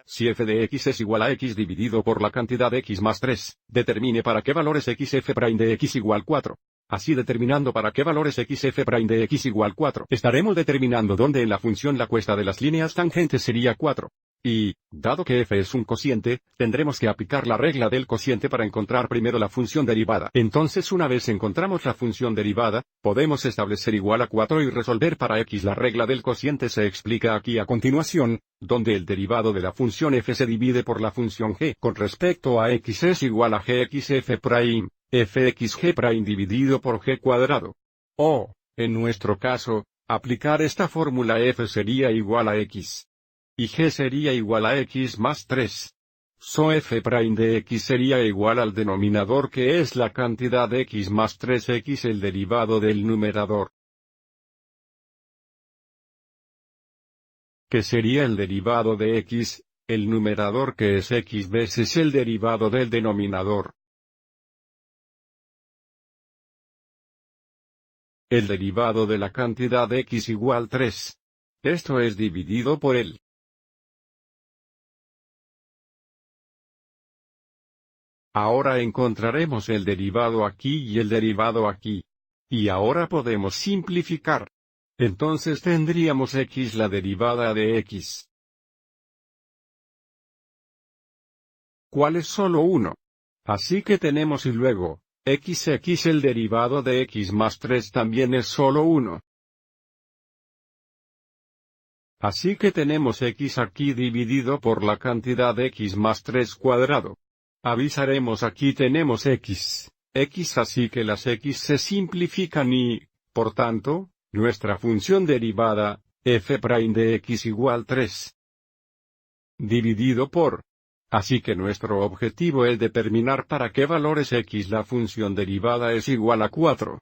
Si f de x es igual a x dividido por la cantidad x más 3, determine para qué valores x f' de x igual 4. Así determinando para qué valores x f' de x igual 4, estaremos determinando dónde en la función la cuesta de las líneas tangentes sería 4. Y, dado que f es un cociente, tendremos que aplicar la regla del cociente para encontrar primero la función derivada. Entonces una vez encontramos la función derivada, podemos establecer igual a 4 y resolver para x. La regla del cociente se explica aquí a continuación, donde el derivado de la función f se divide por la función g. Con respecto a x es igual a gxf', fxg' dividido por g cuadrado. O, en nuestro caso, aplicar esta fórmula f sería igual a x. Y g sería igual a x más 3. So f' de x sería igual al denominador que es la cantidad de x más 3x el derivado del numerador. Que sería el derivado de x, el numerador que es x veces el derivado del denominador. El derivado de la cantidad de x igual 3. Esto es dividido por el. Ahora encontraremos el derivado aquí y el derivado aquí. Y ahora podemos simplificar. Entonces tendríamos x la derivada de x. ¿Cuál es solo 1? Así que tenemos y luego, x el derivado de x más 3 también es solo 1. Así que tenemos x aquí dividido por la cantidad de x más 3 cuadrado. Avisaremos aquí tenemos x así que las x se simplifican y, por tanto, nuestra función derivada, f' de x igual 3. Dividido por. Así que nuestro objetivo es determinar para qué valores x la función derivada es igual a 4.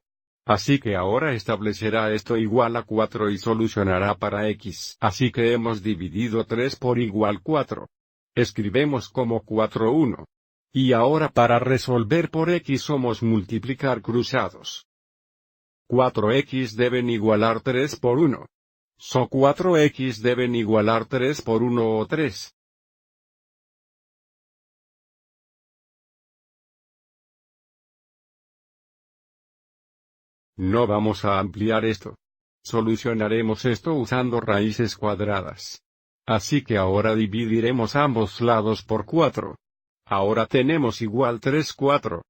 Así que ahora establecerá esto igual a 4 y solucionará para x. Así que hemos dividido 3 por igual 4. Escribemos como 4 1. Y ahora para resolver por x somos multiplicar cruzados. 4x deben igualar 3 por 1. So 4x deben igualar 3 por 1 o 3. No vamos a ampliar esto. Solucionaremos esto usando raíces cuadradas. Así que ahora dividiremos ambos lados por 4. Ahora tenemos igual 3 4.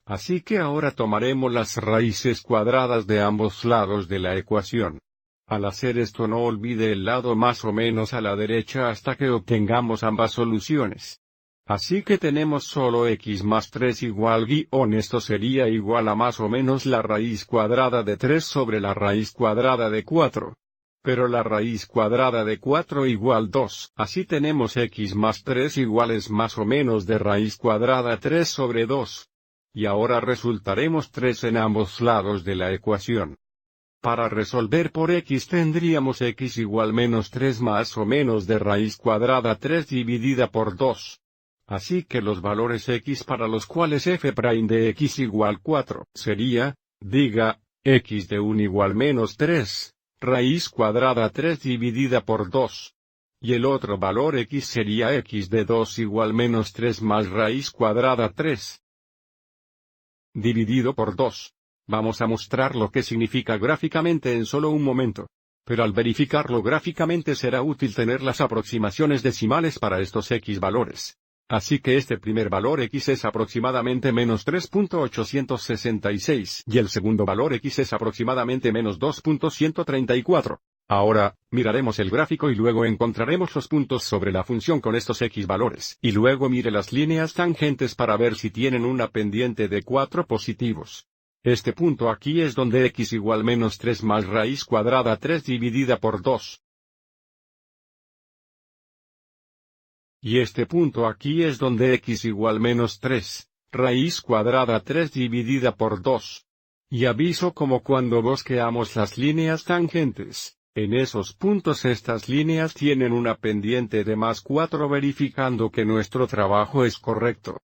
Así que ahora tomaremos las raíces cuadradas de ambos lados de la ecuación. Al hacer esto no olvide el lado más o menos a la derecha hasta que obtengamos ambas soluciones. Así que tenemos solo x más 3 igual esto sería igual a más o menos la raíz cuadrada de 3 sobre la raíz cuadrada de 4. Pero la raíz cuadrada de 4 igual 2. Así tenemos x más 3 iguales más o menos de raíz cuadrada 3 sobre 2. Y ahora resultaremos 3 en ambos lados de la ecuación. Para resolver por x tendríamos x igual menos 3 más o menos de raíz cuadrada 3 dividida por 2. Así que los valores x para los cuales f' de x igual 4 sería, diga, x de 1 igual menos 3. Raíz cuadrada 3 dividida por 2. Y el otro valor x sería x de 2 igual menos 3 más raíz cuadrada 3. Dividido por 2. Vamos a mostrar lo que significa gráficamente en solo un momento. Pero al verificarlo gráficamente será útil tener las aproximaciones decimales para estos x valores. Así que este primer valor x es aproximadamente menos 3.866 y el segundo valor x es aproximadamente menos 2.134. Ahora, miraremos el gráfico y luego encontraremos los puntos sobre la función con estos x valores. Y luego mire las líneas tangentes para ver si tienen una pendiente de 4 positivos. Este punto aquí es donde x igual menos 3 más raíz cuadrada 3 dividida por 2. Y este punto aquí es donde x igual menos 3, raíz cuadrada 3 dividida por 2. Y aviso como cuando bosqueamos las líneas tangentes, en esos puntos estas líneas tienen una pendiente de más 4 verificando que nuestro trabajo es correcto.